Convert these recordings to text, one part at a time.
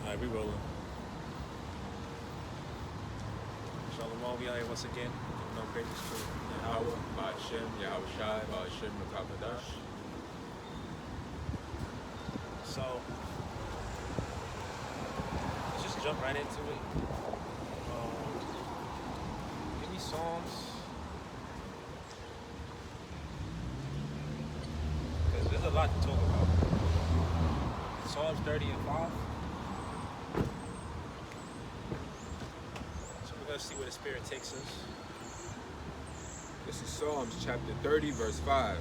Alright, we rolling. Shalom, we out here once again. No praises to Yahweh, Ba'ashem, Yahweh Shai, Ba'ashem, Makabadash. So, let's just jump right into it. Give me Psalms. Because there's a lot to talk about. Psalms 30 and 5. So we're going to see where the Spirit takes us. This is Psalms chapter 30, verse 5.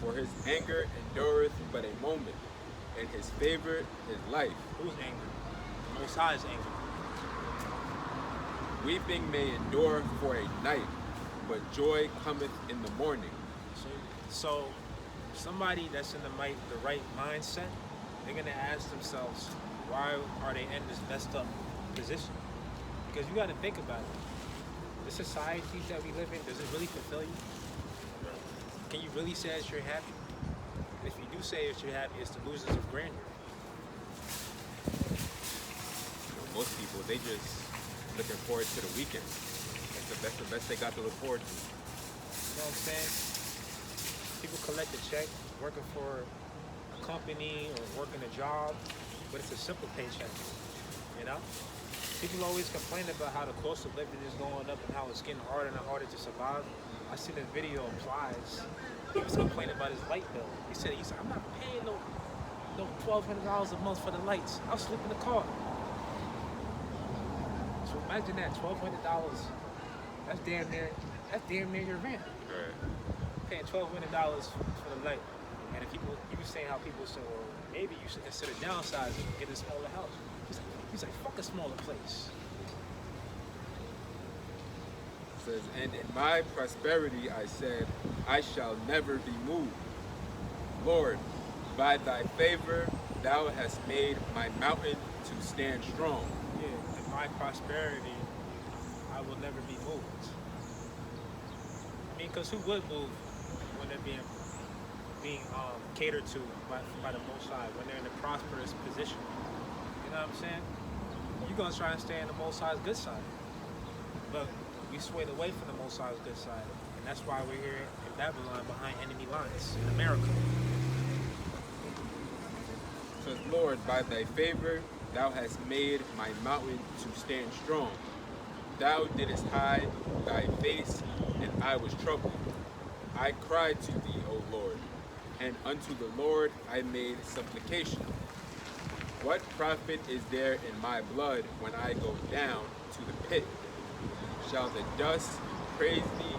For his anger endureth but a moment, and his favor is life. Who's angry? The Most High is angry. Weeping may endure for a night, but joy cometh in the morning. So somebody that's in the right mindset, they're gonna ask themselves, why are they in this messed up position? Because you got to think about it. The society that we live in, does it really fulfill you? Can you really say that you're happy? If you do say that you're happy, it's the losers of grandeur. Most people, they just looking forward to the weekend. That's the best they got to look forward to. You know what I'm saying? People collect a check, working for a company or working a job, but it's a simple paycheck, you know? People always complain about how the cost of living is going up and how it's getting harder and harder to survive. I seen a video of Plies. He was complaining about his light bill. He said, I'm not paying no $1,200 a month for the lights. I'll sleep in the car. So imagine that, $1,200. That's damn near your rent. Right. Paying $1,200 for the light. And if people, you were saying how people say, well, maybe you should consider downsizing and get a smaller house. He's like, fuck a smaller place. It says, and in my prosperity I said, I shall never be moved. Lord, by thy favor thou hast made my mountain to stand strong. Yeah, in my prosperity I will never be moved. I mean, because who would move when they're being catered to by the Most High, when they're in a prosperous position? You know what I'm saying? You're going to try and stay in the Most High's good side. But we swayed away from the Most High's good side. And that's why we're here in Babylon behind enemy lines in America. It says, Lord, by thy favor thou hast made my mountain to stand strong. Thou didst hide thy face, and I was troubled. I cried to thee, O Lord, and unto the Lord I made supplication. What profit is there in my blood when I go down to the pit? Shall the dust praise thee?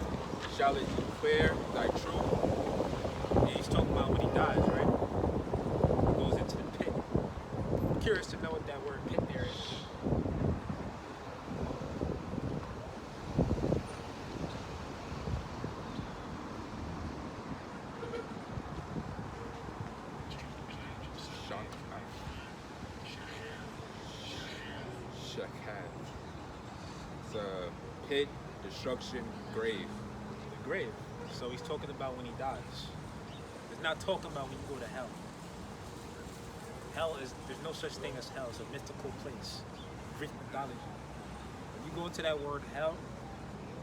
Shall it declare thy truth? And he's talking about when he dies, right? He goes into the pit. I'm curious to know what that word pit there is. It's a pit, destruction, grave. The grave. So he's talking about when he dies. It's not talking about when you go to hell. Hell is, there's no such thing as hell. It's a mystical place. Greek mythology. When you go into that word hell,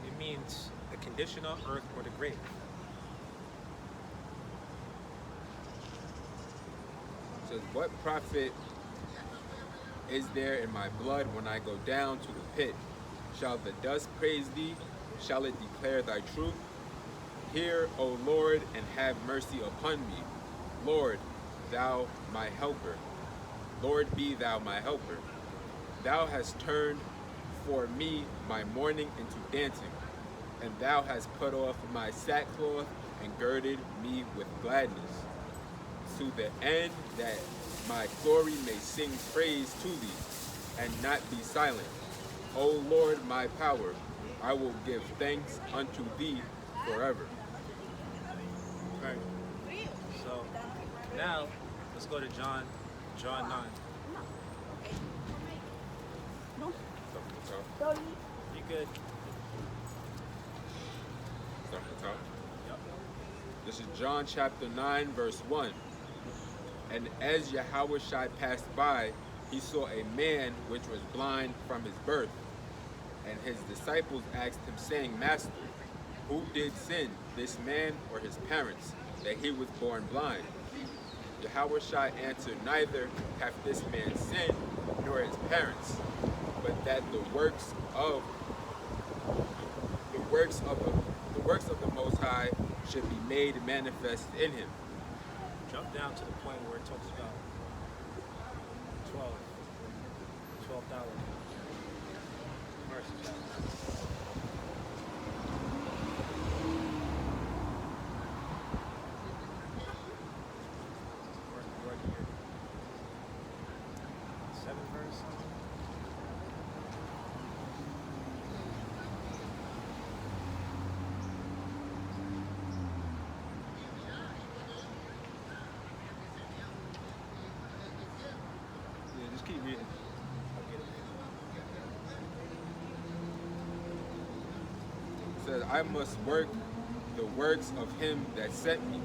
it means the condition on earth or the grave. It says, what profit is there in my blood when I go down to the pit? Shall the dust praise thee? Shall it declare thy truth? Hear, O Lord, and have mercy upon me. Lord, thou my helper. Lord, be thou my helper. Thou hast turned for me my mourning into dancing, and thou hast put off my sackcloth and girded me with gladness, to the end that my glory may sing praise to thee, and not be silent. O Lord, my power, I will give thanks unto thee forever. Right. So now let's go to John 9. You good? Yep. This is John chapter 9, verse 1. And as Yahweh Shai passed by, he saw a man which was blind from his birth. And his disciples asked him, saying, Master, who did sin, this man or his parents, that he was born blind? Yahushua answered, Neither hath this man sinned, nor his parents, but that the works of the Most High should be made manifest in him. Jump down to the point where it talks about 12, $12 verses. Word here. 7th verse. Yeah, just keep reading. I'll get it. It says, I must work the works of him that sent me,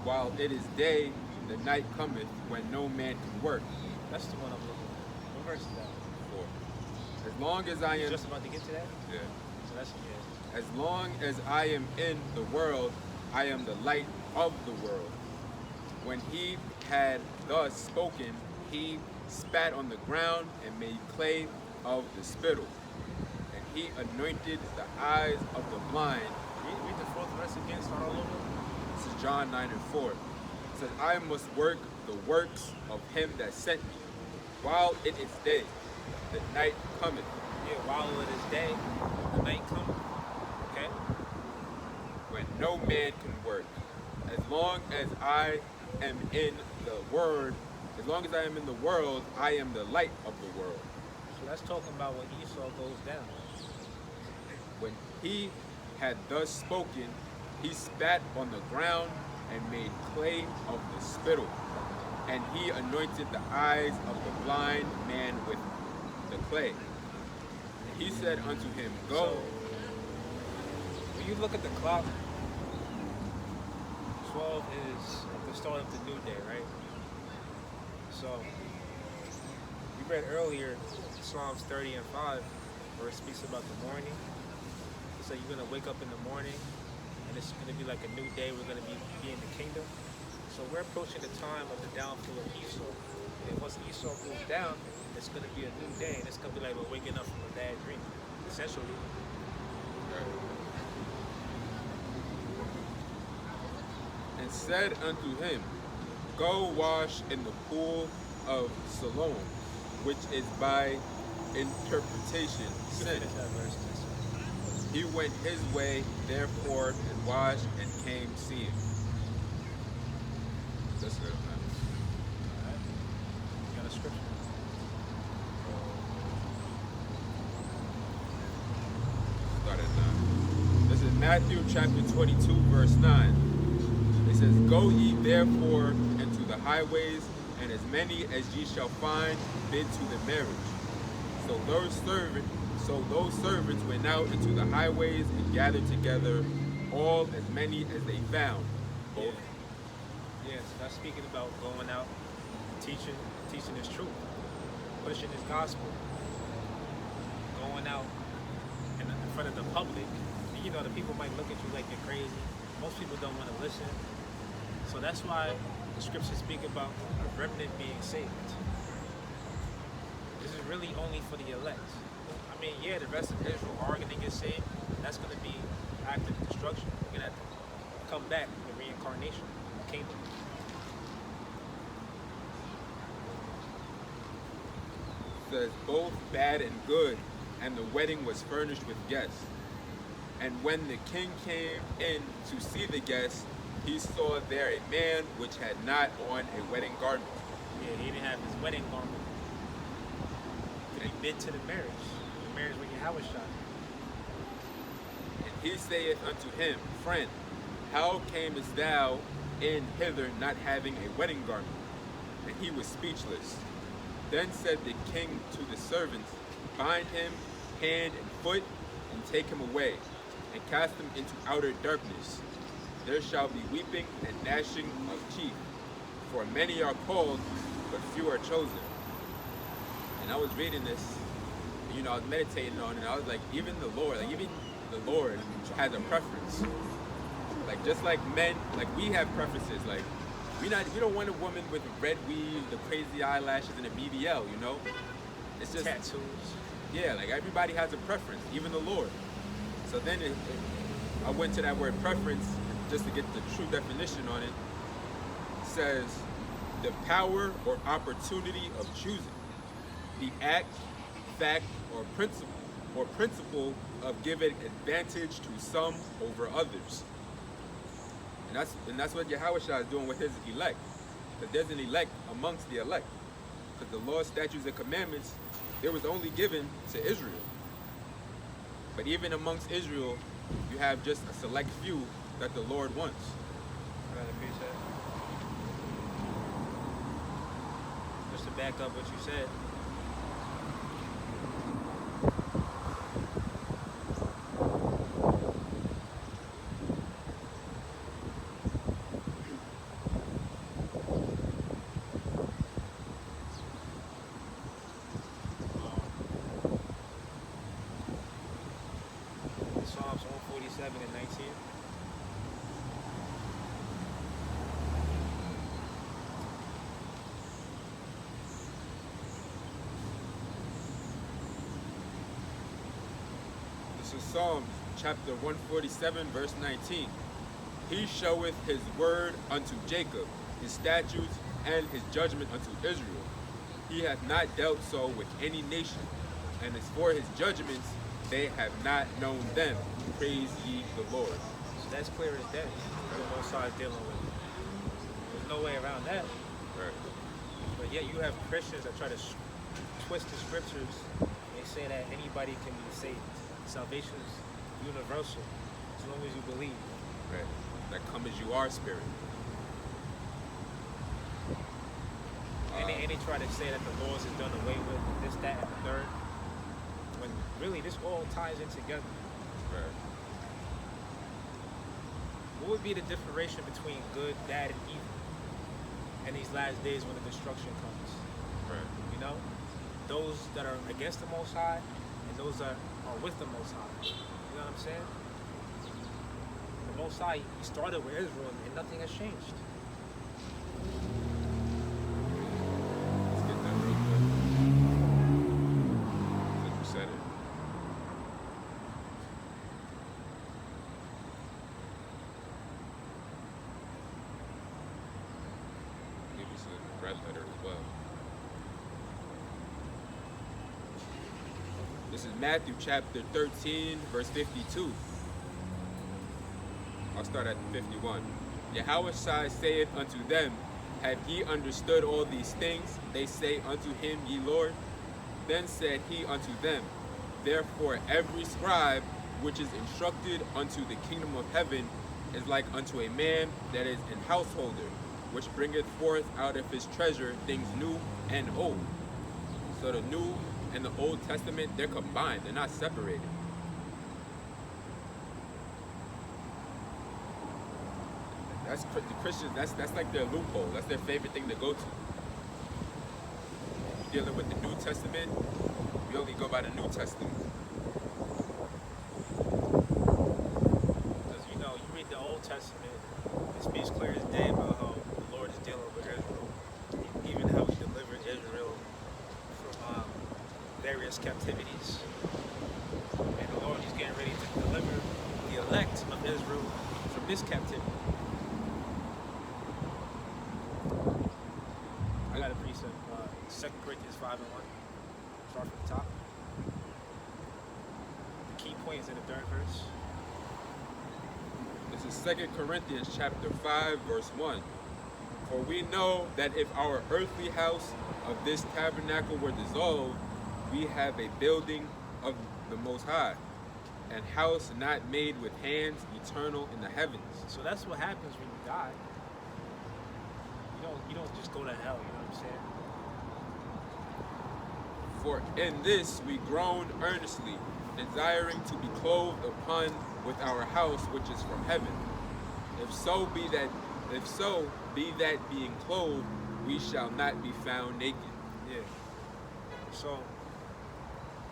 while it is day, the night cometh when no man can work. That's the one I'm looking at. What verse is that? For as long as I am, Just about to get to that? yeah, So that's, yeah. as long as I am in the world, I am the light of the world. When he had thus spoken, he spat on the ground and made clay of the spittle. And he anointed the eyes of the blind. Read the 4th verse again, start all over. This is John 9:4. It says, I must work the works of him that sent me, while it is day, the night cometh. Yeah, while it is day, the night cometh. Okay? When no man can work. As long as I am in the word, as long as I am in the world, I am the light of the world. So that's talking about when Esau goes down. When he had thus spoken, he spat on the ground and made clay of the spittle. And he anointed the eyes of the blind man with the clay. And he said unto him, Go. So, when you look at the clock, 12 is the start of the new day, right? So, we read earlier Psalms 30 and 5, where it speaks about the morning. It said you're going to wake up in the morning, and it's going to be like a new day. We're going to be in the kingdom. So we're approaching the time of the downfall of Esau. And once Esau goes down, it's going to be a new day, and it's going to be like we're waking up from a bad dream, essentially. And said unto him, Go wash in the pool of Siloam, which is by interpretation sin. Finish that verse. He went his way, therefore, and washed, and came seeing. That's good, man. Alright. You got a scripture? Start at 9. This is Matthew chapter 22, verse 9. It says, Go ye therefore into the highways, and as many as ye shall find, bid to the marriage. So those servants went out into the highways and gathered together all as many as they found. Both. Yeah, so that's speaking about going out, teaching his truth, pushing his gospel, going out in front of the public. And you know, the people might look at you like you're crazy. Most people don't want to listen. So that's why the scriptures speak about a remnant being saved. This is really only for the elect. I mean, yeah, the rest of Israel are going to get saved. That's going to be active destruction. We're going to have to come back with reincarnation, kingdom. Says both bad and good, and the wedding was furnished with guests. And when the king came in to see the guests, he saw there a man which had not on a wedding garment. Yeah, he didn't have his wedding garment to be bid to the marriage with Yahushua. And he saith unto him, Friend, how camest thou in hither not having a wedding garment? And he was speechless. Then said the king to the servants, Bind him hand and foot, and take him away, and cast him into outer darkness. There shall be weeping and gnashing of teeth, for many are called, but few are chosen. And I was reading this, I was meditating on it, and I was like, even the Lord has a preference. Like just like men, like we have preferences. Like we don't want a woman with a red weave, the crazy eyelashes, and a BBL. It's just Tattoos. yeah. Like everybody has a preference, even the Lord. So then I went to that word preference just to get the true definition on it. It says the power or opportunity of choosing, the act, fact, or principle of giving advantage to some over others. And that's what Yahushua is doing with his elect. Because there's an elect amongst the elect. Because the law, statutes, and commandments, it was only given to Israel. But even amongst Israel, you have just a select few that the Lord wants. Right, appreciate it. Just to back up what you said. Psalms 147 and 19. This is Psalms chapter 147, verse 19. He showeth his word unto Jacob, his statutes and his judgment unto Israel. He hath not dealt so with any nation, and as for his judgments, they have not known them. Praise ye the Lord. So that's clear as day. What both sides dealing with. There's no way around that. Right. But yet you have Christians that try to twist the scriptures. They say that anybody can be saved. Salvation is universal as long as you believe. Right. That come as you are spirit. And they try to say that the laws is done away with, this, that, and the third. When really this all ties in together. Right. What would be the differentiation between good, bad, and evil in these last days when the destruction comes? Right. Those that are against the Most High and those that are with the Most High. You know what I'm saying? The Most High, he started with Israel and nothing has changed. Let's get that real quick. Since you said it. Maybe it's a red letter as well. This is Matthew chapter 13, verse 52. I'll start at 51. Yahushua saith unto them, have ye understood all these things? They say unto him, Ye Lord. Then said he unto them, therefore every scribe which is instructed unto the kingdom of heaven is like unto a man that is an householder, which bringeth forth out of his treasure things new and old. So the New and the Old Testament, they're combined, they're not separated. That's the Christians, that's like their loophole, that's their favorite thing to go to. You're dealing with the New Testament, you only go by the New Testament. Because you read the Old Testament, it speaks clear as day about how the Lord is dealing with Israel. Even how he delivered Israel from various captivities. And the Lord is getting ready to deliver the elect of Israel from this captivity. I got a precept, 2 Corinthians 5 and 1. Start from the top. The key point is in the third verse. This is 2 Corinthians chapter 5, verse 1. For we know that if our earthly house of this tabernacle were dissolved, we have a building of the Most High, and house not made with hands, eternal in the heavens. So that's what happens when you die. You don't just go to hell, you know what I'm saying? For in this we groan earnestly, desiring to be clothed upon with our house which is from heaven. If so be that being clothed, we shall not be found naked. Yeah. So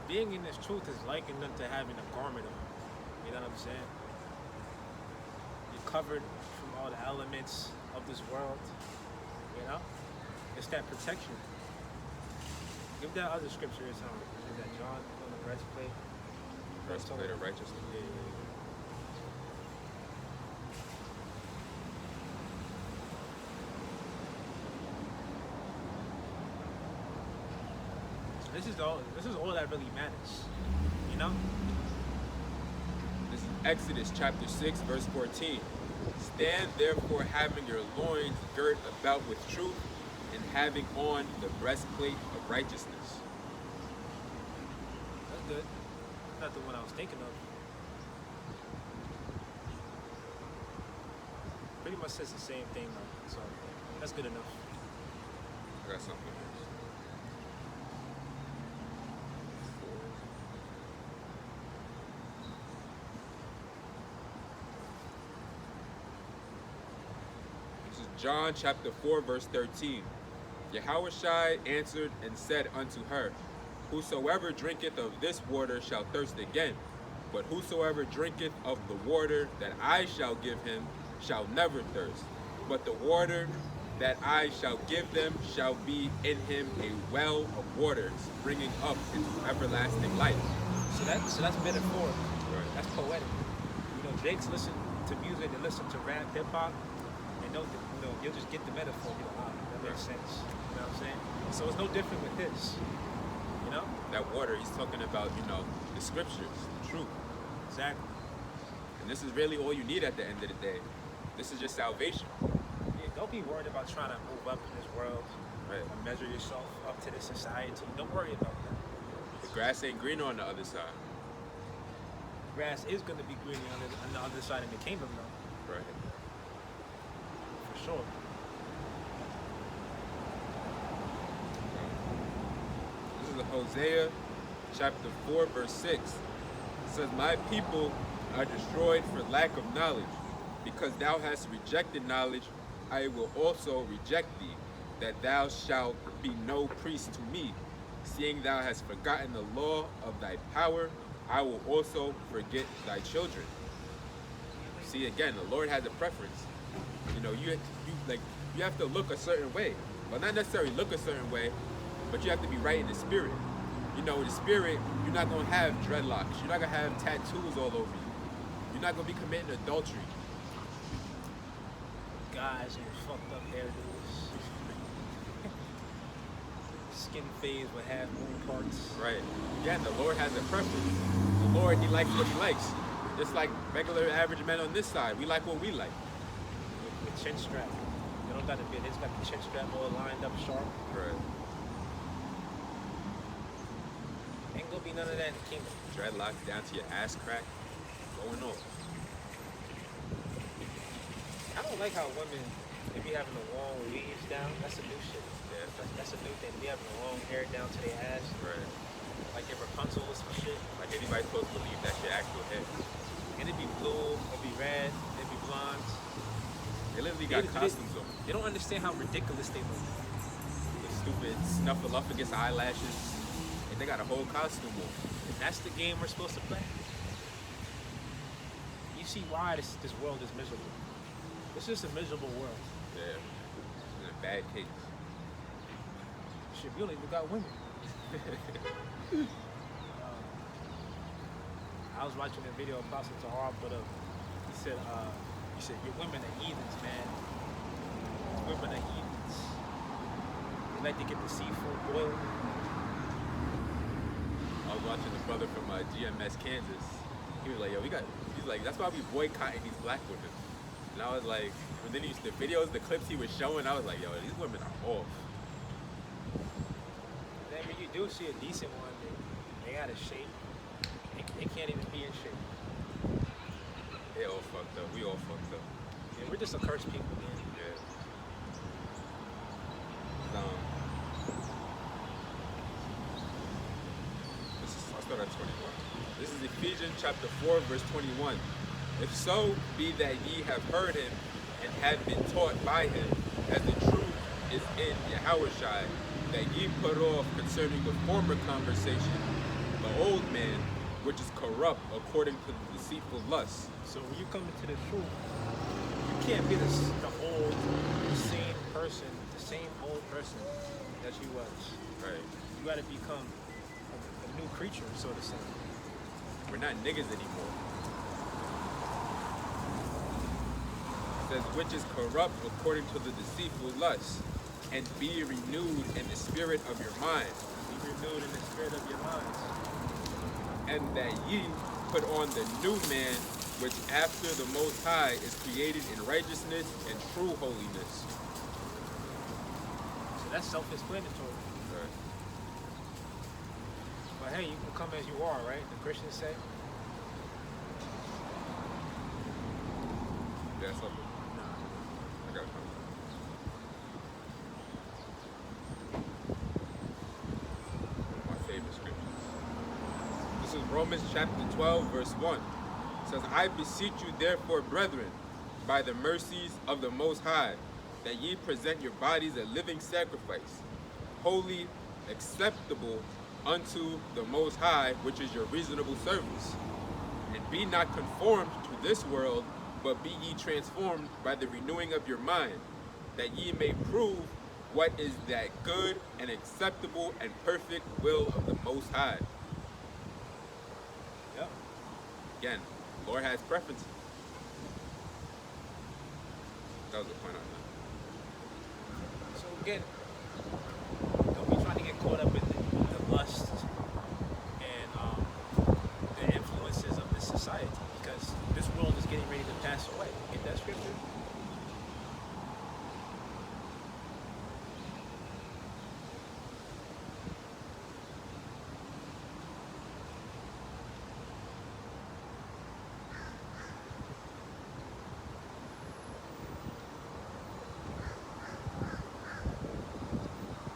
being in this truth is likened unto having a garment on. You know what I'm saying? You're covered from all the elements of this world. You know? It's that protection. Give that other scripture a time. Is that John on the breastplate? Breastplate of righteousness. Yeah, yeah. So this is all that really matters. You know? This is Exodus chapter 6, verse 14. Stand therefore having your loins girt about with truth, and having on the breastplate of righteousness. That's good. Not the one I was thinking of. Pretty much says the same thing though. So that's good enough. I got something else. This is John chapter 4, verse 13. Yahushua answered and said unto her, Whosoever drinketh of this water shall thirst again, but whosoever drinketh of the water that I shall give him shall never thirst. But the water that I shall give them shall be in him a well of waters, springing up into everlasting life. So that's metaphorical. Right. That's poetic. You know, Jakes listen to music, they listen to rap, hip hop, and you'll just get the metaphor. You're like, that makes sense. You know what I'm saying? So it's no different with this. You know? That water, he's talking about, the scriptures, the truth. Exactly. And this is really all you need at the end of the day. This is your salvation. Yeah, don't be worried about trying to move up in this world. Right. And measure yourself up to this society. Don't worry about that. The grass ain't greener on the other side. Grass is going to be greener on the other side of the kingdom, though. Right. For sure. This is Hosea chapter 4, verse 6. It says, My people are destroyed for lack of knowledge. Because thou hast rejected knowledge, I will also reject thee, that thou shalt be no priest to me. Seeing thou hast forgotten the law of thy power, I will also forget thy children. See, again, the Lord has a preference. You have to look a certain way. Well, not necessarily look a certain way, but you have to be right in the spirit. In the spirit, you're not going to have dreadlocks. You're not going to have tattoos all over you. You're not going to be committing adultery. Guys and fucked up hairdos. Skin phase with half moon parts. Right. Again, the Lord has a preference. The Lord, he likes what he likes. Just like regular average men on this side, we like what we like. With chin strap. They don't got the beard, they just got the chin strap all lined up sharp. Right. Ain't gonna be none of that in the kingdom. Dreadlocks down to your ass crack. Going on. I don't like how women, they be having the long weaves down. That's a new shit. Yeah. That's a new thing. They be having the long hair down to their ass. Right. Like they're Rapunzel or some shit. Like anybody's supposed to believe that's your actual head. And it'd be blue, it'd be red, it'd be blonde. They literally got costumes on. They don't understand how ridiculous they look. The stupid snuffleupagus eyelashes. And they got a whole costume on. And that's the game we're supposed to play. You see why this world is miserable. It's just a miserable world. Yeah. It's a bad case. Shit, we don't even got women. I was watching a video of Apostle Tahar put up. He said, your women are heathens, man. Women are heathens. They like to get the seafood boiled. I was watching a brother from GMS, Kansas. He was like, he's like, that's why we boycotting these black women. And I was like, and then the videos, the clips he was showing, I was like, yo, these women are off. Then when you do see a decent one, they out of shape. They can't even be in shape. They all fucked up. We all fucked up. Yeah, we're just a cursed people, man. Yeah. I'll start at 21. This is Ephesians chapter 4, verse 21. If so be that ye have heard him and have been taught by him, as the truth is in Yahushua, that ye put off concerning the former conversation, the old man, which is corrupt according to the deceitful lust. So when you come into the truth, you can't be the same person, the same old person that you was. Right. You got to become a new creature, so to say. We're not niggas anymore. It says, which is corrupt according to the deceitful lust, and be renewed in the spirit of your mind, Be renewed in the spirit of your minds. and that ye put on the new man, which after the Most High is created in righteousness and true holiness. So that's self-explanatory. Right. But hey, you can come as you are, right? The Christians say. That's something. I got something. My favorite scriptures. This is Romans chapter 12, verse 1. It says, I beseech you therefore, brethren, by the mercies of the Most High, that ye present your bodies a living sacrifice, holy, acceptable unto the Most High, which is your reasonable service. And be not conformed to this world, but be ye transformed by the renewing of your mind, that ye may prove what is that good and acceptable and perfect will of the Most High. Yep. Again, Lord has preferences. That was the point on So again, don't be trying to get caught up in the lust and the influences of this society, because this world is getting ready to pass away. Get that scripture? that.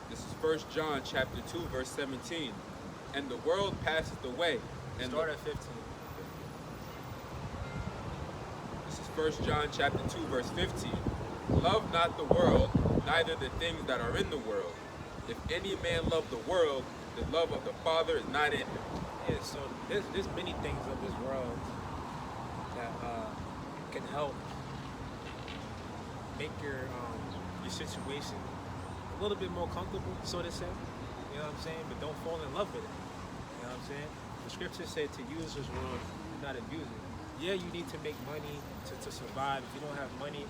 This is 1 John chapter 2, verse 17. And the world passeth away. And Start at 15. This is 1 John chapter 2, verse 15. Love not the world, neither the things that are in the world. If any man love the world, the love of the Father is not in him. Yeah, so there's many things of this world that can help make your situation a little bit more comfortable, so to say. You know what I'm saying? But don't fall in love with it. You know what I'm saying? The scriptures say to use this world, not abuse it. Yeah, you need to make money to survive. If you don't have money,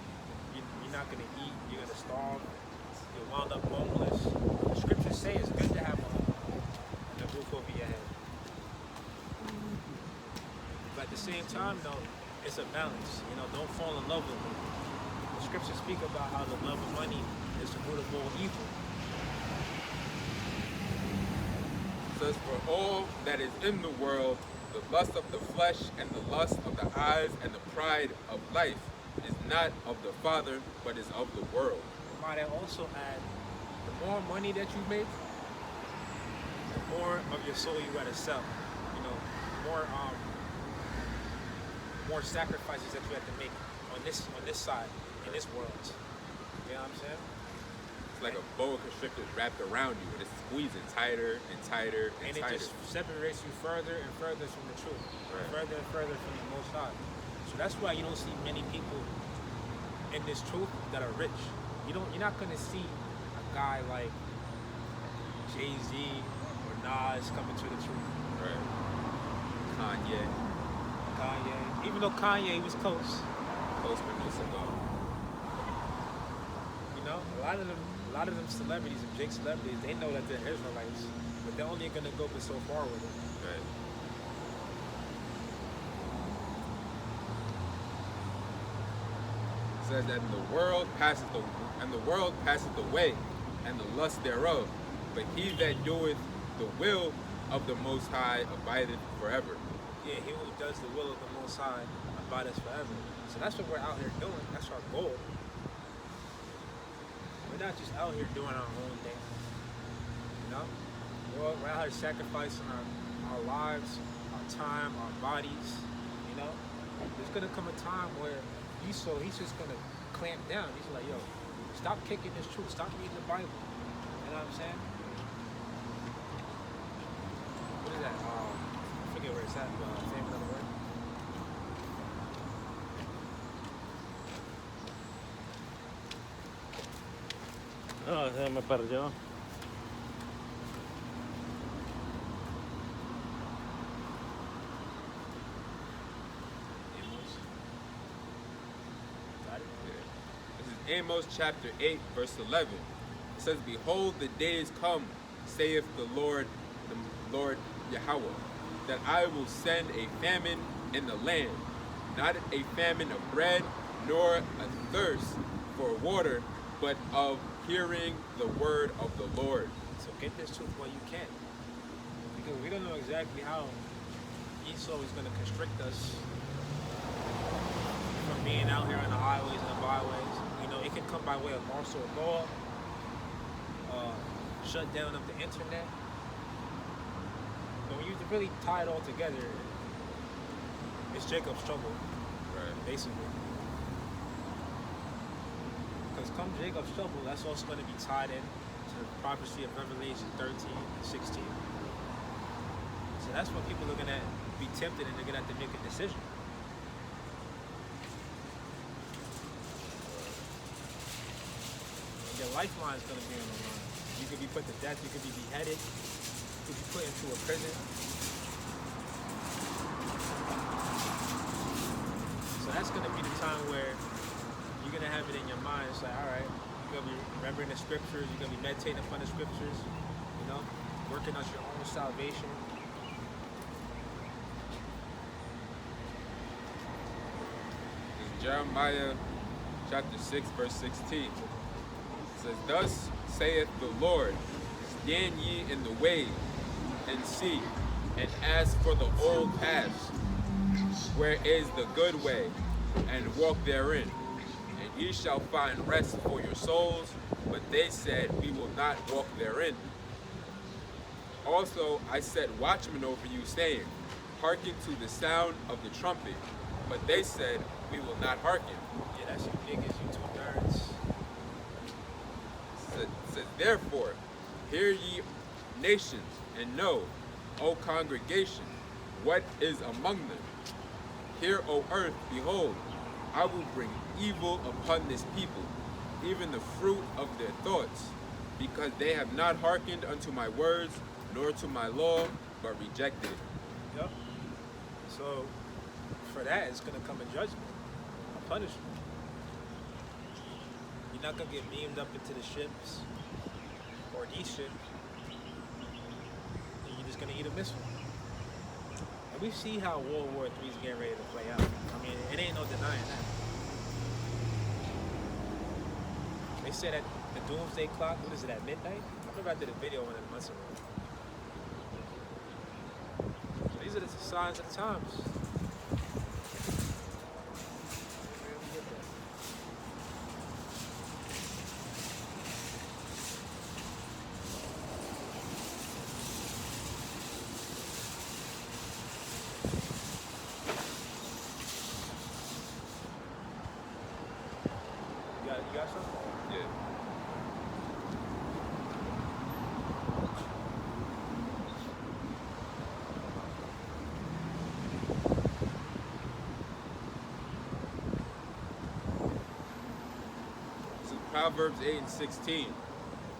you're not going to eat. You're going to starve. You'll wound up homeless. The scriptures say it's good to have a home and a roof over your head. But at the same time, though, it's a balance. You know, don't fall in love with it. The scriptures speak about how the love of money is the root of all evil. It says, for all that is in the world, the lust of the flesh and the lust of the eyes and the pride of life is not of the Father, but is of the world. Might I also add, the more money that you make, the more of your soul you gotta sell. You know, more sacrifices that you have to make on this side, in this world. You know what I'm saying? It's like a boa constrictor wrapped around you, and it's squeezing tighter and tighter and And it tighter. just separates you further and further from the truth, Right. further and further from the Most High. So that's why you don't see many people in this truth that are rich. You're not gonna see a guy like Jay-Z or Nas coming to the truth. Right. Kanye, Even though Kanye was close, close producer, though. you know, a lot of them celebrities and big celebrities, they know that they're Israelites, but they're only gonna go but so far with it. Right. It says that the world passeth away, and the lust thereof, but he that doeth the will of the Most High abideth forever. Yeah, he who does the will of the Most High abideth forever. So that's what we're out here doing. That's our goal. We're not just out here doing our own thing. You know? We're out here sacrificing our lives, our time, our bodies. You know? There's gonna come a time where he's just gonna clamp down. He's like, yo, stop kicking this truth. Stop reading the Bible. You know what I'm saying? What is that? I forget where it's at, but famous other word. No, se me perdió. Amos? Got it? This is Amos chapter 8, verse 11. It says, Behold, the days come, saith the Lord Yahweh, that I will send a famine in the land, not a famine of bread, nor a thirst for water, but of hearing the word of the Lord. So get this truth while you can. Because we don't know exactly how Esau is going to constrict us from being out here on the highways and the byways. You know, it can come by way of martial law, shut down of the internet. But when you really tie it all together, it's Jacob's trouble, Right. basically. Because come Jacob's trouble, that's also going to be tied in to the prophecy of Revelation 13 and 16. So that's when people are going to be tempted and they're going to have to make a decision. And your lifeline is going to be on the line. You could be put to death, you could be beheaded, you could be put into a prison. So that's going to be the time where you're going to have it in your mind. It's like, all right, you're going to be remembering the scriptures, you're going to be meditating upon the scriptures, you know, working on your own salvation. This is Jeremiah chapter 6, verse 16. It says, Thus saith the Lord, Stand ye in the way, and see, and ask for the old paths, where is the good way, and walk therein. And ye shall find rest for your souls, but they said, We will not walk therein. Also I set watchmen over you, saying, Hearken to the sound of the trumpet. But they said, We will not hearken. Yeah, that's you niggas, you two nerds. Says, Therefore, hear ye nations, and know, O congregation, what is among them. Hear, O earth, behold, I will bring evil upon this people, even the fruit of their thoughts, because they have not hearkened unto my words, nor to my law, but rejected it. Yep. So for that, it's going to come a judgment, a punishment. You're not going to get beamed up into the ships or these ships, and you're just going to eat a missile. And we see how World War III is getting ready to play out. I mean, it ain't no denying that. They said at the doomsday clock, what is it, at midnight? I remember I did a video one of the months ago. So these are the signs of the times. Where did we get that? You got something? Yeah. So Proverbs 8 and 16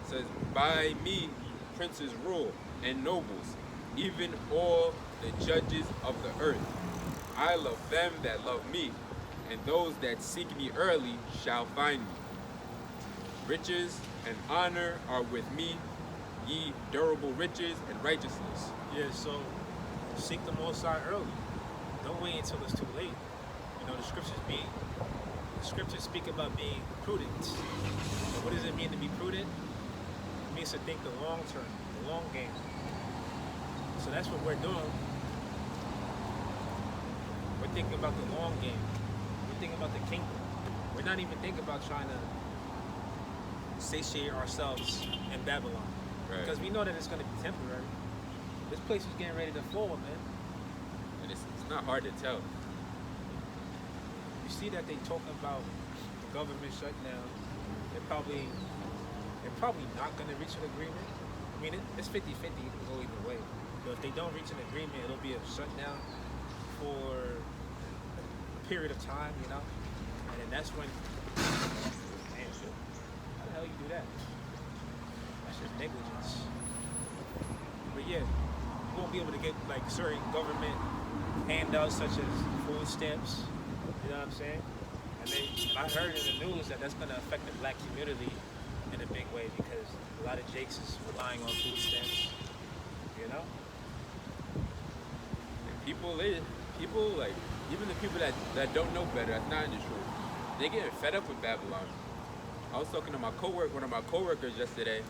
says, By me princes rule, and nobles, even all the judges of the earth. I love them that love me, and those that seek me early shall find me. Riches and honor are with me, ye durable riches and righteousness. Yeah, so seek the Most High early. Don't wait until it's too late. You know, the scriptures speak about being prudent. And what does it mean to be prudent? It means to think the long term, the long game. So that's what we're doing. We're thinking about the long game. We're thinking about the kingdom. We're not even thinking about trying to satiate ourselves in Babylon. Right. Because we know that it's going to be temporary. This place is getting ready to fall, man. And it's not hard to tell. You see that they talking about the government shutdown. They're probably they're probably not going to reach an agreement. I mean, it's 50-50. It can go either way. But if they don't reach an agreement, it'll be a shutdown for a period of time, you know? And then that's when, man, shit, how the hell you do that? That's just negligence. But yeah, you won't be able to get like certain government handouts such as food stamps. You know what I'm saying? And I heard in the news that that's going to affect the black community in a big way because a lot of Jakes is relying on food stamps. You know? And people like, even the people that don't know better, that's not in the truth, they getting fed up with Babylon. I was talking to one of my coworkers yesterday,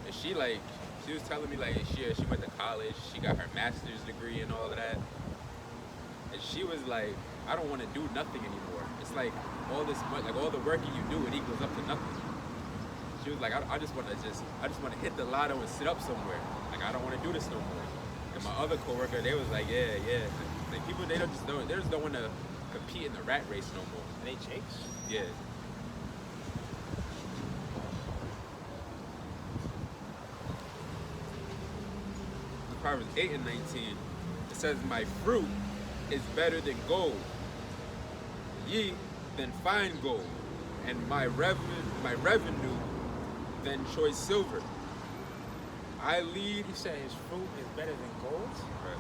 and she was telling me like she went to college, she got her master's degree and all of that, and she was like, I don't want to do nothing anymore. It's like all this money, like all the work you do, it equals up to nothing. She was like, I just want to hit the lotto and sit up somewhere. Like I don't want to do this no more. And my other coworker, they was like, yeah. Like people, they just don't want to compete in the rat race no more. Are they Jakes? Yeah. Proverbs 8 and 19, it says, my fruit is better than gold, ye than fine gold, and my revenue than choice silver. I lead. He said his fruit is better than gold. Right.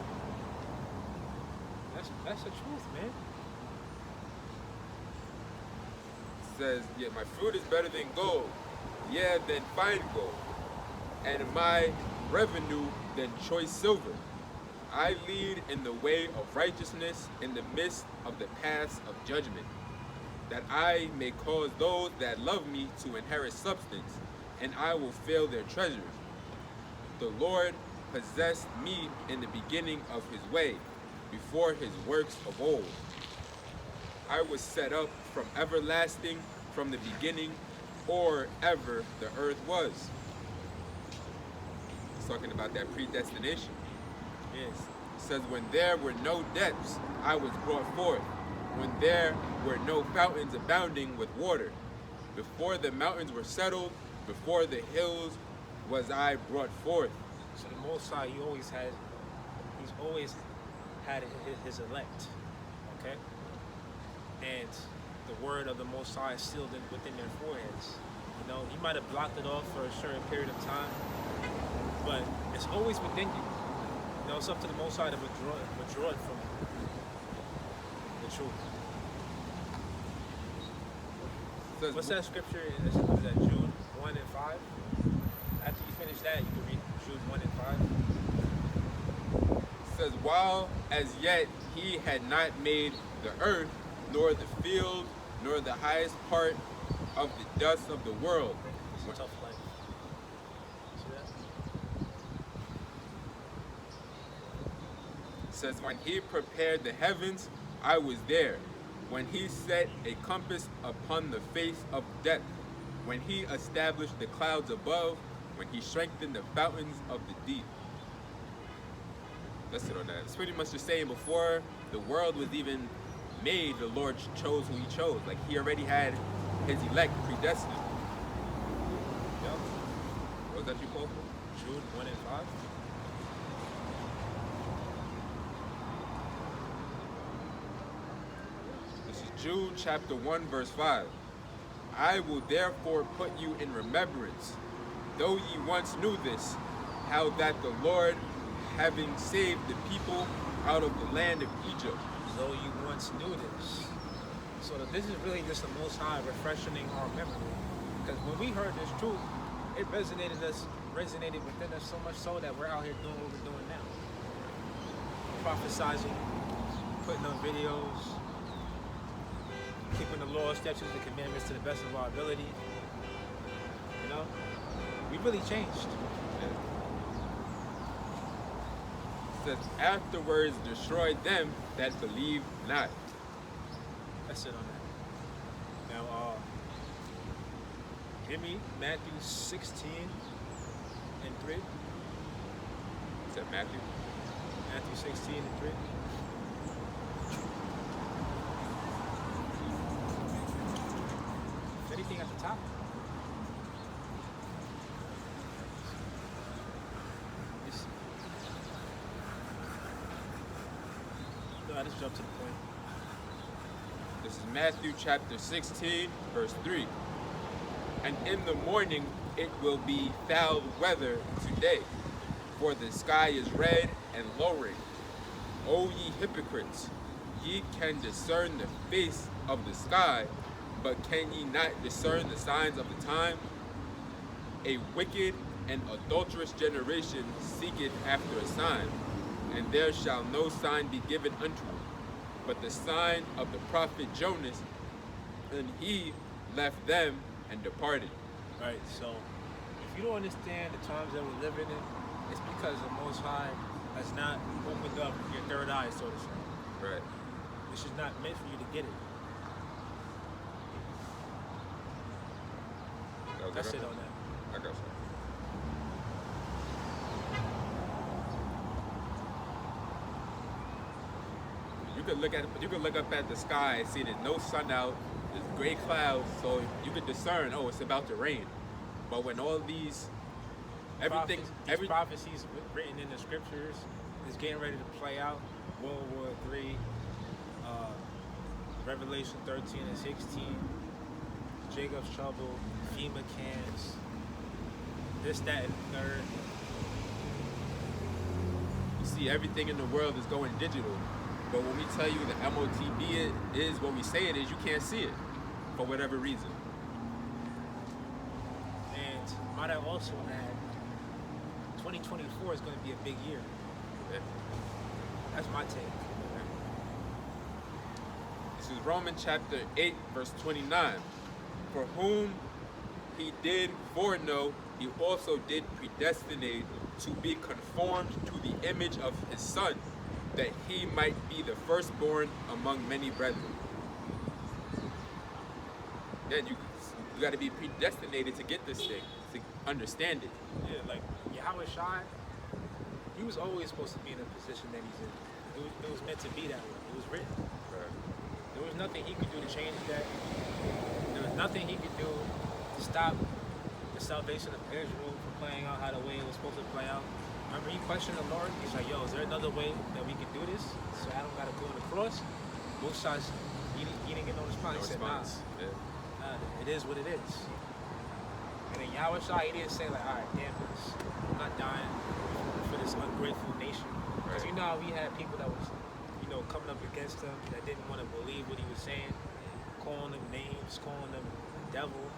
That's the truth, man. It says, yeah, my fruit is better than gold, yeah, than fine gold, and my revenue than choice silver. I lead in the way of righteousness in the midst of the paths of judgment, that I may cause those that love me to inherit substance, and I will fill their treasures. The Lord possessed me in the beginning of his way, before his works of old. I was set up from everlasting, from the beginning, or ever the earth was. It's talking about that predestination. Yes. It says, when there were no depths, I was brought forth. When there were no fountains abounding with water. Before the mountains were settled, before the hills was I brought forth. So the Most High, he's always had his elect, okay? And the word of the Most High is sealed within their foreheads. You know, he might have blocked it off for a certain period of time, but it's always within you. You know, it's up to the Most High to withdraw it from the truth. What's that scripture? Is that Jude 1 and 5? After you finish that, you can read Jude 1 and 5. It says, while as yet he had not made the earth, nor the field, nor the highest part of the dust of the world. It's a tough life. See that? It says, when he prepared the heavens, I was there. When he set a compass upon the face of depth. When he established the clouds above. When he strengthened the fountains of the deep. That's it on that. It's pretty much the same. Before the world was even made, the Lord chose who he chose. Like he already had his elect predestined. Yep. What was that you called for? Jude 1 and 5. This is Jude chapter 1 verse 5. I will therefore put you in remembrance, though ye once knew this, how that the Lord, having saved the people out of the land of Egypt. Though you once knew this. So that this is really just the Most High refreshing our memory. Because when we heard this truth, it resonated within us so much so that we're out here doing what we're doing now. Prophesizing, putting on videos, keeping the law, statutes, and commandments to the best of our ability. You know? We really changed. Says, afterwards destroyed them that believe not. That's it on that. Now, give me Matthew 16 and 3. Is that Matthew? Matthew 16 and 3. Is anything at the top? Let's jump to the point. This is Matthew chapter 16, verse 3. And in the morning it will be foul weather today, for the sky is red and lowering. O ye hypocrites, ye can discern the face of the sky, but can ye not discern the signs of the time? A wicked and adulterous generation seeketh after a sign, and there shall no sign be given unto it, but the sign of the prophet Jonas. And he left them and departed. Right. So, if you don't understand the times that we're living in, it's because the Most High has not opened up your third eye, so to say. Right. This is not meant for you to get it. That's it on that. I got some. You could look up at the sky and see there's no sun out, there's gray clouds, so you could discern, oh, it's about to rain. But when all these prophecies written in the scriptures is getting ready to play out, World War III, Revelation 13 and 16, Jacob's trouble, FEMA camps, this, that, and the third. you see everything in the world is going digital. But when we tell you the MOTB is what we say it is, you can't see it for whatever reason. And might I also add, 2024 is going to be a big year. Yeah. That's my take. This is Romans chapter 8, verse 29. For whom he did foreknow, he also did predestinate to be conformed to the image of his Son, that he might be the firstborn among many brethren. Then you got to be predestinated to get this thing, to understand it. Yeah, like Yahweh Shai, he was always supposed to be in the position that he's in. It was meant to be that way. It was written. Right. There was nothing he could do to change that. There was nothing he could do to stop the salvation of Israel from playing out how the way it was supposed to play out. Remember, he questioned the Lord. He's like, yo, is there another way that we can do this so I don't got to go on the cross? Both sides, he didn't get no response. He said, nah, it is what it is. And then Yahweh Shai, he didn't say like, all right, damn this. I'm not dying for this ungrateful nation. Because you know how we had people that was, coming up against him that didn't want to believe what he was saying, calling them names, calling them devil.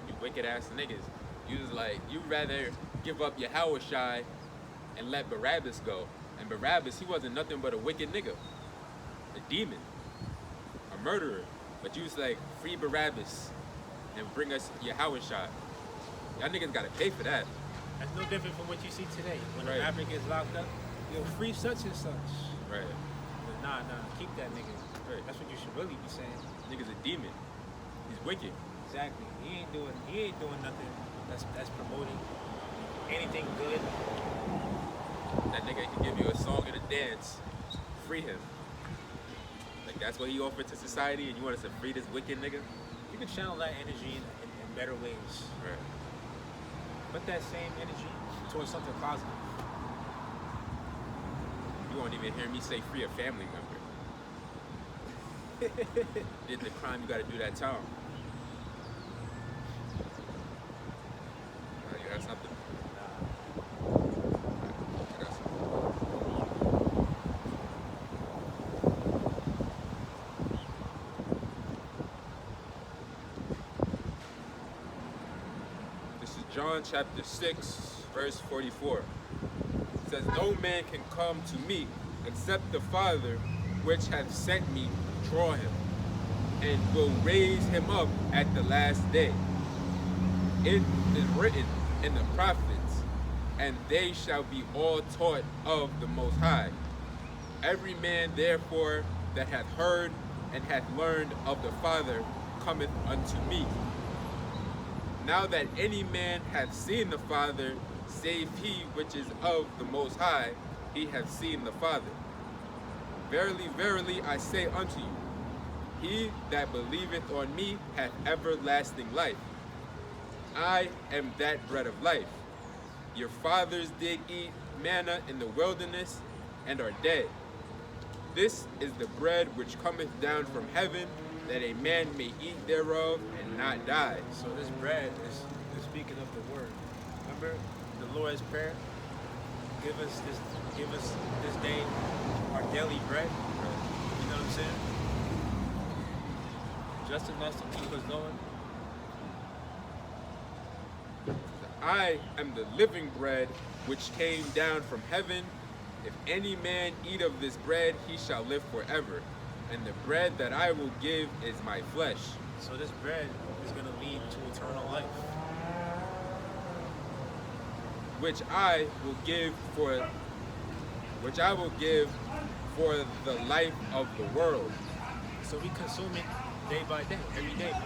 You wicked ass niggas. You was like, you'd rather give up Yahweh Shai and let Barabbas go. And Barabbas, he wasn't nothing but a wicked nigga. A demon. A murderer. But you was like, free Barabbas and bring us Yahweh Shai. Y'all niggas gotta pay for that. That's no different from what you see today. When a rapper gets locked up, free such and such. Right. But nah, keep that nigga. Right. That's what you should really be saying. Nigga's a demon. He's wicked. Exactly. He ain't doing nothing that's promoting anything good. That nigga can give you a song and a dance. Free him. Like that's what he offered to society, and you want us to free this wicked nigga? You can channel that energy in better ways. Right. Put that same energy towards something positive. You won't even hear me say free a family member. Did the crime, you gotta do that time. You got something? I got something. This is John chapter 6, verse 44. It says, no man can come to me except the Father which hath sent me draw him, and will raise him up at the last day. It is written in the prophets, and they shall be all taught of the Most High. Every man therefore that hath heard and hath learned of the Father cometh unto me. Now that any man hath seen the Father, save he which is of the Most High, he hath seen the Father. Verily, verily, I say unto you, he that believeth on me hath everlasting life. I am that bread of life. Your fathers did eat manna in the wilderness and are dead. This is the bread which cometh down from heaven, that a man may eat thereof and not die. So this bread is speaking of the word. Remember the Lord's prayer? Give us this day our daily bread. You know what I'm saying? Just enough to keep us going. I am the living bread which came down from heaven. If any man eat of this bread, he shall live forever. And the bread that I will give is my flesh. So this bread is going to lead to eternal life. Which I will give for the life of the world. So we consume it day by day, every day, man.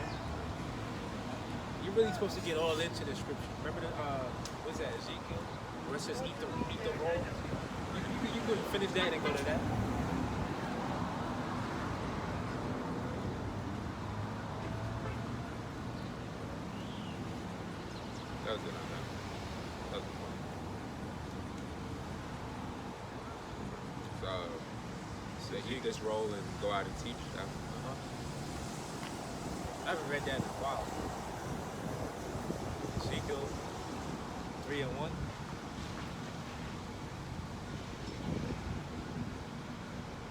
You're really supposed to get all into the scripture. Remember the what's that, Ezekiel? Where it says eat the roll. You could finish that and go to that. That was good on that. That was fun. So eat this roll and go out and teach. That. I haven't read that in a while. Ezekiel 3:1.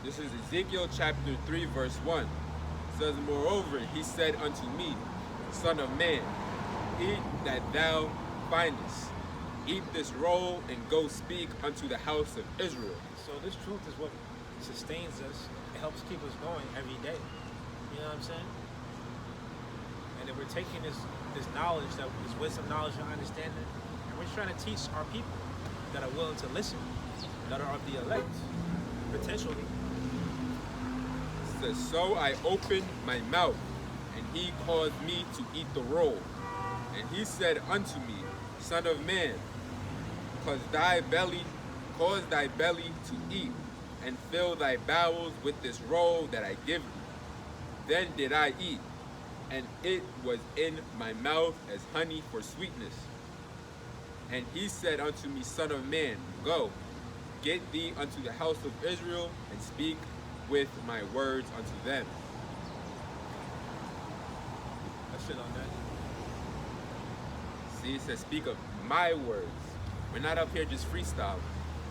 This is Ezekiel chapter 3, verse 1. It says, Moreover, he said unto me, Son of man, eat that thou findest. Eat this roll and go speak unto the house of Israel. So this truth is what sustains us. It helps keep us going every day. You know what I'm saying? And then we're taking this knowledge, this wisdom, knowledge, and understanding, and we're trying to teach our people that are willing to listen, that are of the elect, potentially. It says, So I opened my mouth, and he caused me to eat the roll. And he said unto me, Son of man, cause thy belly to eat, and fill thy bowels with this roll that I give thee. Then did I eat, and it was in my mouth as honey for sweetness. And he said unto me, Son of man, go, get thee unto the house of Israel, and speak with my words unto them. That's it on that. See, it says, speak of my words. We're not up here just freestyling.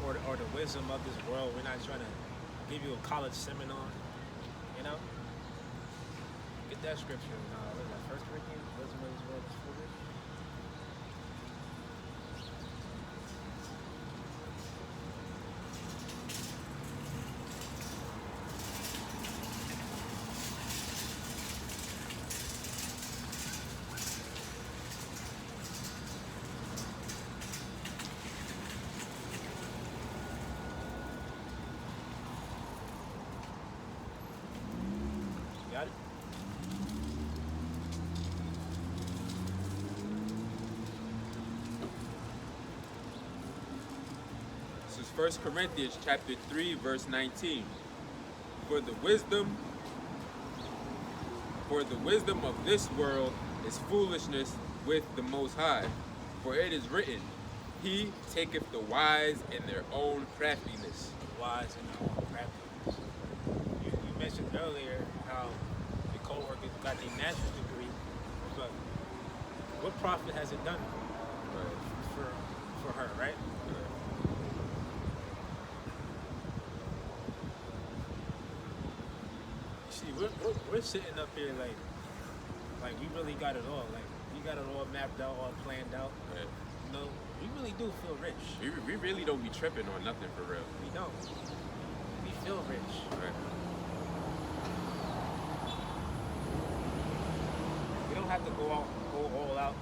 Or the wisdom of this world. We're not trying to give you a college seminar, you know? Get that scripture in what is that, 1 Corinthians? Wisdom of this world is foolish. Got it? This is 1 Corinthians chapter 3, verse 19. For the wisdom of this world is foolishness with the Most High. For it is written, He taketh the wise in their own craftiness. Wise in our own practice. You mentioned earlier how your co-worker got a master's degree, but what profit has it done for her, right? See, we're sitting up here like we really got it all. Like we got it all mapped out, all planned out. Right. You know, we really do feel rich. We really don't be tripping on nothing for real. We don't. We feel rich. Right. We don't have to go all out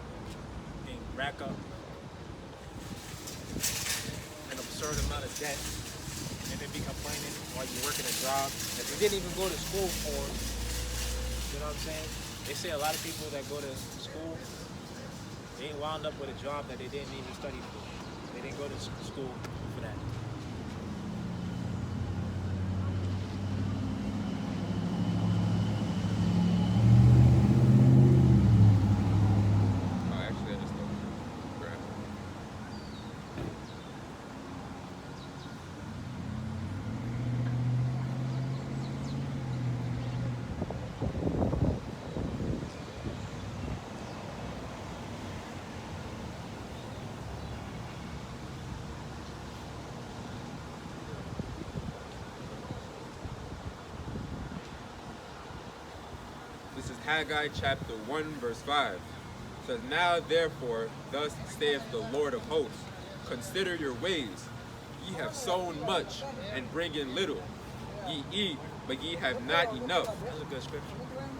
and rack up an absurd amount of debt and then be complaining while you're working a job that you didn't even go to school for. You know what I'm saying? They say a lot of people that go to school, they wound up with a job that they didn't even study for. They didn't go to school for that. Oh, actually, I just don't grab it. Haggai chapter 1 verse 5 says, Now therefore, thus saith the Lord of hosts, consider your ways. Ye have sown much, and bring in little. Ye eat, but ye have not enough. That's a good scripture.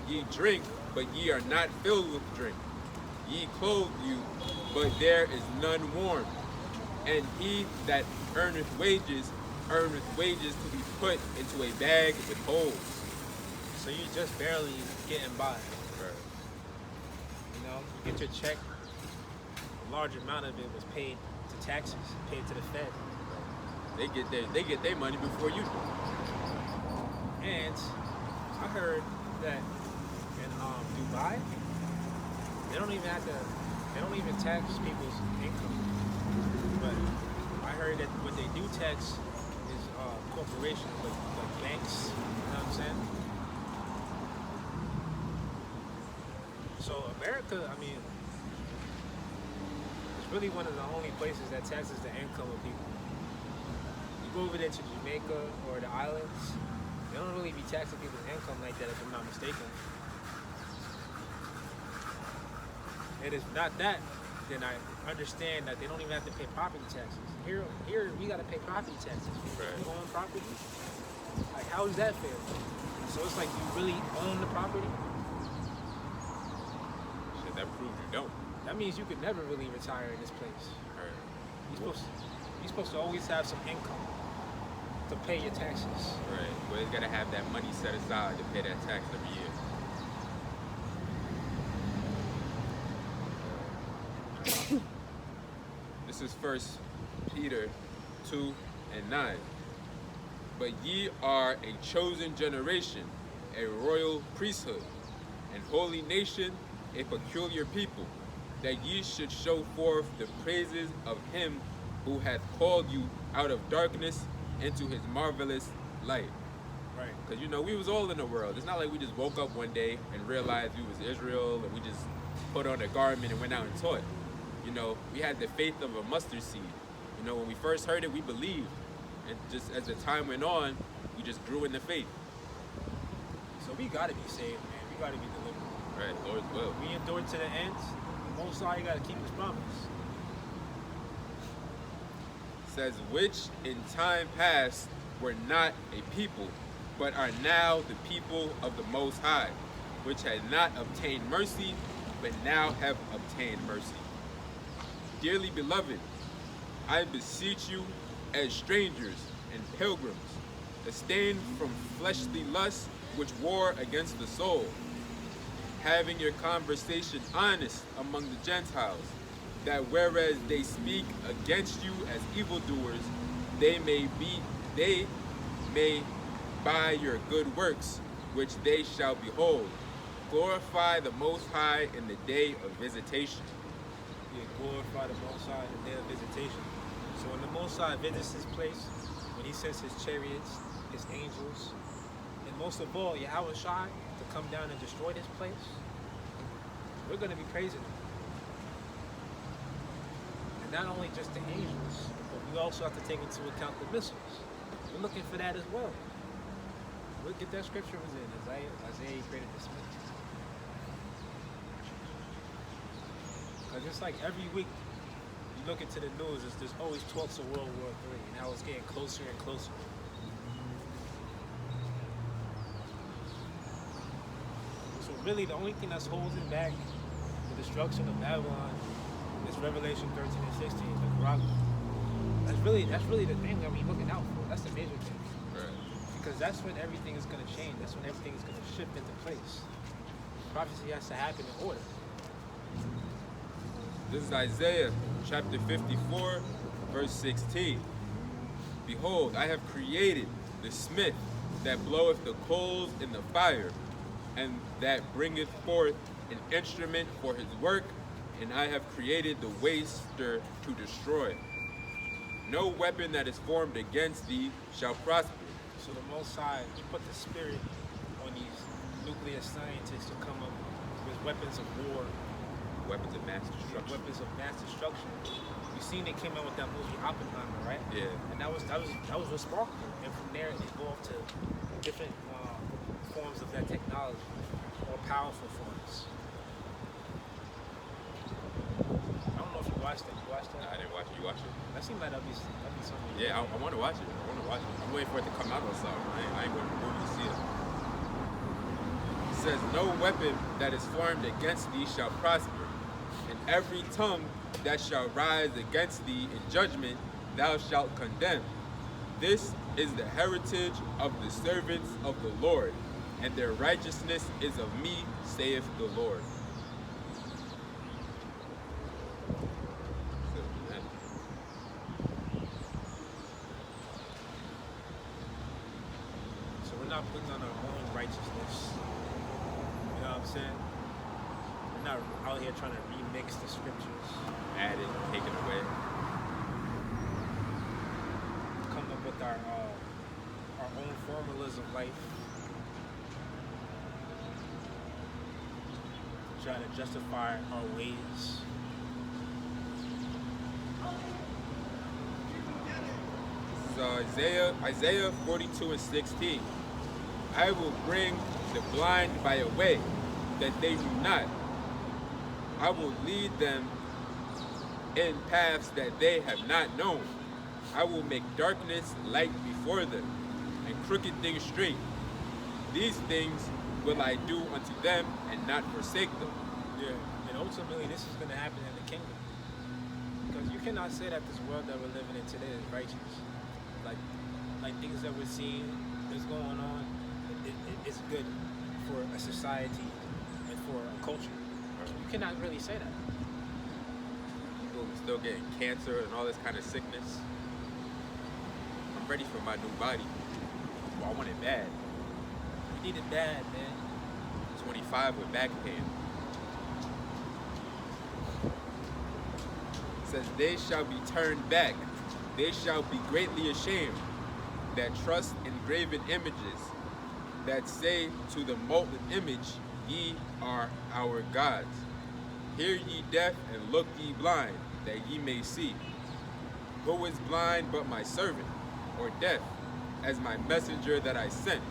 Ye drink, but ye are not filled with drink. Ye clothe you, but there is none warm. And he that earneth wages to be put into a bag with holes. So you just barely getting by. Right. You know, you get your check. A large amount of it was paid to taxes, paid to the Fed. They get their money before you do. And I heard that in Dubai, they don't even tax people's income. But I heard that what they do tax is corporations, like banks. You know what I'm saying? So America, I mean, it's really one of the only places that taxes the income of people. You go over there to Jamaica or the islands, they don't really be taxing people's income like that, if I'm not mistaken. It is not that, then I understand that they don't even have to pay property taxes. Here we gotta pay property taxes. Right. You own property. Like, how is that fair? So it's like you really own the property. Shit, that proves you don't. That means you could never really retire in this place. Right. You're supposed to always have some income to pay your taxes. Right. Well, you gotta have that money set aside to pay that tax every year. This is 1 Peter 2 and 9. But ye are a chosen generation, a royal priesthood, an holy nation, a peculiar people, that ye should show forth the praises of him who hath called you out of darkness into his marvelous light. Right. Because, you know, we was all in the world. It's not like we just woke up one day and realized we was Israel and we just put on a garment and went out and taught. You know, we had the faith of a mustard seed. You know, when we first heard it, we believed. And just as the time went on, we just grew in the faith. So we gotta be saved, man. We gotta be delivered. Right, Lord's will. We endure to the end. Most High, you gotta keep his promise. Says, which in time past were not a people, but are now the people of the Most High, which had not obtained mercy, but now have obtained mercy. Dearly beloved, I beseech you as strangers and pilgrims, abstain from fleshly lusts which war against the soul, having your conversation honest among the Gentiles, that whereas they speak against you as evildoers, they may by your good works, which they shall behold, glorify the Most High in the day of visitation. Yeah, glorify the Most High in the day of visitation. So when the Most High visits this place, when he sends his chariots, his angels, and most of all, Yahweh Shai, to come down and destroy this place, we're going to be praising him. And not only just the angels, but we also have to take into account the missiles. We're looking for that as well. Look at that scripture was in Isaiah created this myth. Because it's like every week you look into the news, there's always talks of World War III and how it's getting closer and closer. So really the only thing that's holding back the destruction of Babylon is Revelation 13 and 16, the Quran. That's really the thing that we're looking out for. That's the major thing. Right. Because that's when everything is going to change. That's when everything is going to shift into place. Prophecy has to happen in order. This is Isaiah chapter 54, verse 16. Behold, I have created the smith that bloweth the coals in the fire, and that bringeth forth an instrument for his work, and I have created the waster to destroy. No weapon that is formed against thee shall prosper. So the Most High put the spirit on these nuclear scientists to come up with weapons of war, Weapons of mass destruction. weapons of mass destruction. You seen they came out with that movie Oppenheimer, right? Yeah. And that was what sparked it. And from there, they go off to different forms of that technology, or powerful force. I don't know if you watched it. You watched Nah, that? I didn't watch it. You watch it? That seemed like that'd be something. Yeah, I want to watch it. I want to watch it. I'm waiting for it to come out or something. I ain't going to the movie to see it. It says, no weapon that is formed against thee shall prosper, and every tongue that shall rise against thee in judgment thou shalt condemn. This is the heritage of the servants of the Lord, and their righteousness is of me, saith the Lord. So, man. So we're not putting on our own righteousness. You know what I'm saying? We're not out here trying to remix the scriptures, Added, taken away. come up with our own formulas of life, try to justify our ways. So Isaiah 42 and 16. I will bring the blind by a way that they do not. I will lead them in paths that they have not known. I will make darkness light before them, and crooked things straight. These things will I do unto them, and not forsake them. Yeah. And ultimately, this is going to happen in the kingdom. Because you cannot say that this world that we're living in today is righteous. Like things that we're seeing that's going on, it's good for a society and for a culture. You cannot really say that. People still getting cancer and all this kind of sickness. I'm ready for my new body. Well, I want it bad. You need it bad, man. 25 with back pain. It says, they shall be turned back. They shall be greatly ashamed that trust in graven images, that say to the molten image, ye are our gods. Hear ye deaf and look ye blind, that ye may see. Who is blind but my servant, or deaf as my messenger that I sent?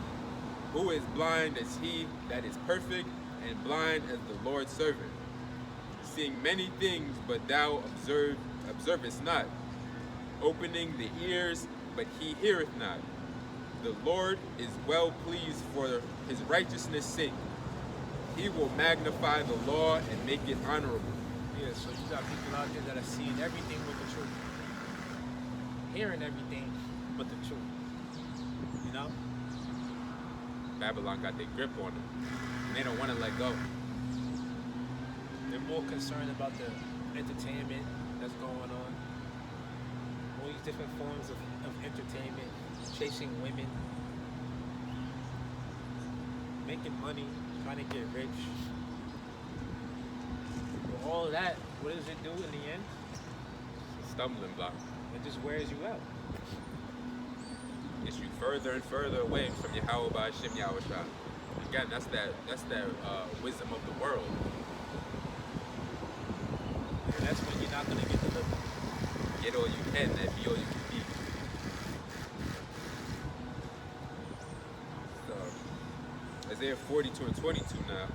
Who is blind as he that is perfect, and blind as the Lord's servant? Seeing many things, but thou observest not. Opening the ears, but he heareth not. The Lord is well pleased for his righteousness' sake. He will magnify the law and make it honorable. Yeah, so you got people out there that are seeing everything but the truth. Hearing everything but the truth. You know? Babylon got their grip on them, and they don't want to let go. They're more concerned about the entertainment that's going on. All these different forms of entertainment, chasing women, making money, trying to get rich. But all of that, what does it do in the end? It's a stumbling block. It just wears you out. Gets you further and further away from Yahweh by Shem Yahushua. Again, that's that wisdom of the world. And that's when you're not going to get delivered. Get all you can, and be all you can be. So, Isaiah 42 and 22 now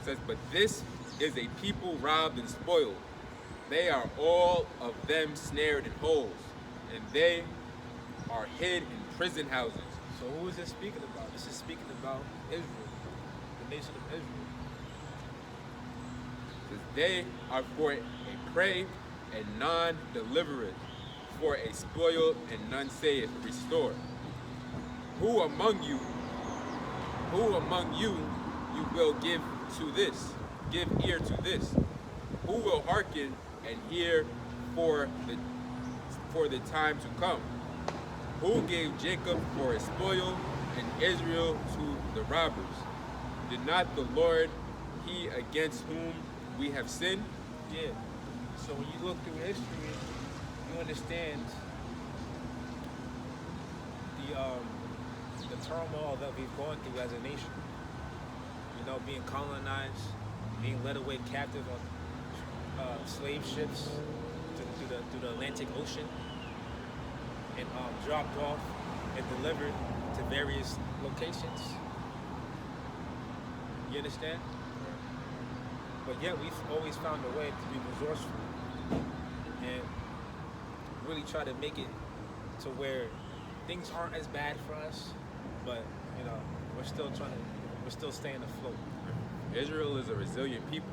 says, but this is a people robbed and spoiled. They are all of them snared in holes, and they are hid in prison houses. So who is this speaking about? This is speaking about Israel, the nation of Israel. Says, they are for a prey and none delivereth, for a spoil and none saith restore. Who among you you will give to this, give ear to this? Who will hearken and hear for the time to come? Who gave Jacob for a spoil and Israel to the robbers? Did not the Lord, he against whom we have sinned? Yeah. So when you look through history, you understand the turmoil that we've gone through as a nation. You know, being colonized, being led away captive on slave ships through the Atlantic Ocean, and dropped off and delivered to various locations. You understand? but yet we've always found a way to be resourceful and really try to make it to where things aren't as bad for us, but you know, we're still staying afloat. Israel is a resilient people.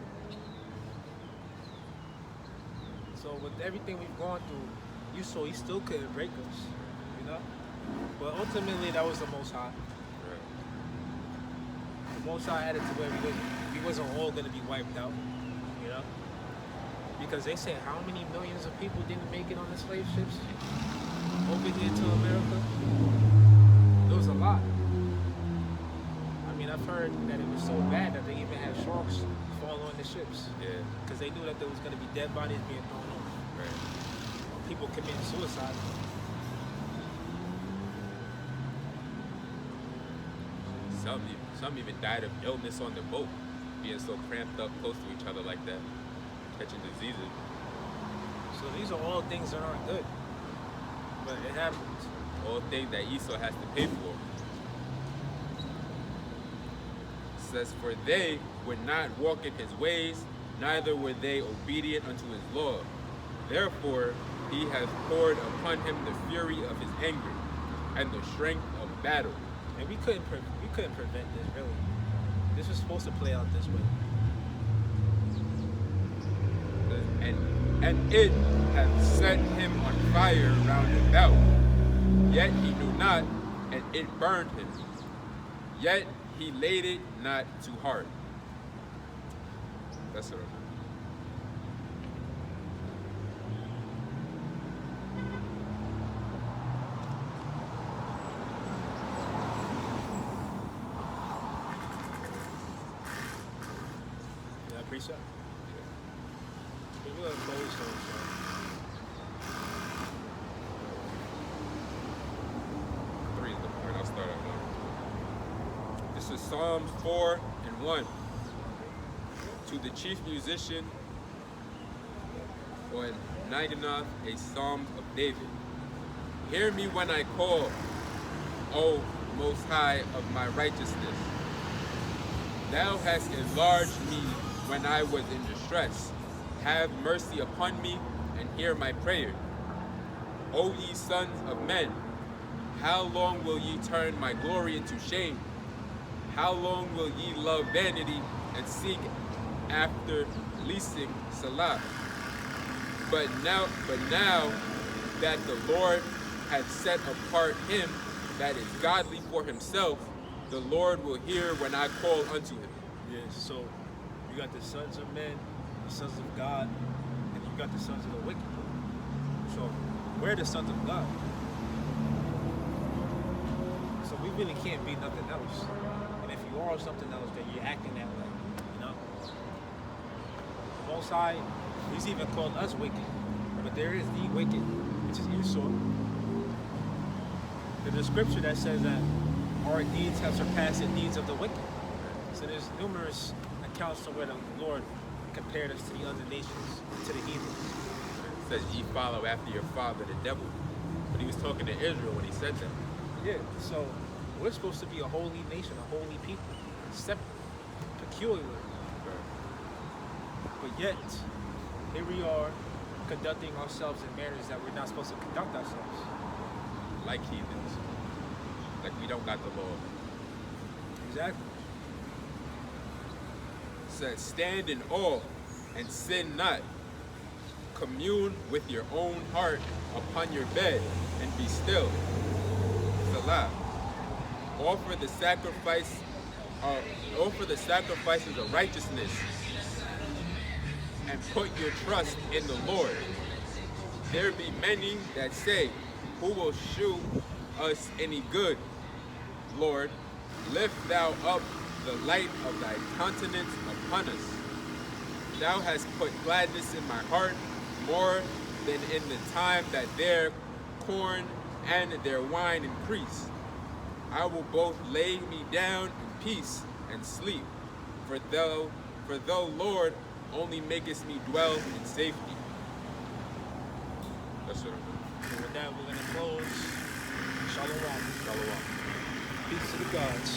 So with everything we've gone through, you saw he still couldn't break us, you know? But ultimately that was the Most High. Right. The Most High had it to where we wasn't all gonna be wiped out, you know? Because they say how many millions of people didn't make it on the slave ships over here to America? It was a lot. I mean, I've heard that it was so bad that they even had sharks fall on the ships. Yeah. Because they knew that there was going to be dead bodies being thrown on. Right. People committing suicide. Some even died of illness on the boat, being so cramped up close to each other like that, catching diseases. So these are all things that aren't good. But it happens. All things that Esau has to pay for. It says, for they would not walk in his ways, neither were they obedient unto his law. Therefore he has poured upon him the fury of his anger and the strength of battle. And we couldn't prevent this, really. This was supposed to play out this way. And it hath set him on fire round about. Yet he knew not, and it burned him. Yet he laid it not too hard. That's what Yeah, precept. We will close those. Three is the point. I'll start at one. This is Psalms 4 and 1. To the chief musician on Naganath, a psalm of David. Hear me when I call, O Most High of my righteousness. Thou hast enlarged me when I was in distress. Have mercy upon me and hear my prayer. O ye sons of men, how long will ye turn my glory into shame? How long will ye love vanity and seek after leasing Salah? But now that the Lord hath set apart him that is godly for himself, the Lord will hear when I call unto him. Yes, so you got the sons of men, the sons of God, and you got the sons of the wicked. So we're the sons of God. So we really can't be nothing else. And if you are something else, then you're acting that way, you know? The Most High, he's even called us wicked. But there is the wicked, which is Esau. There's a scripture that says that our deeds have surpassed the deeds of the wicked. So there's numerous accounts to where the Lord compared us to the other nations, to the heathens. It says, ye follow after your father, the devil. But he was talking to Israel when he said that. Yeah, so we're supposed to be a holy nation, a holy people, separate, peculiar. But yet, here we are conducting ourselves in manners that we're not supposed to conduct ourselves. Like heathens. Like we don't got the law. Exactly. It says, stand in awe and sin not. Commune with your own heart upon your bed and be still. Salah. Offer the sacrifices of righteousness and put your trust in the Lord. There be many that say, who will shew us any good? Lord, lift thou up the light of thy countenance upon us. Thou hast put gladness in my heart more than in the time that their corn and their wine increase. I will both lay me down in peace and sleep, for thou, Lord, only makest me dwell in safety. That's what I'm doing. So with that, we're going to close. Shalom. Shalom. Peace to the gods.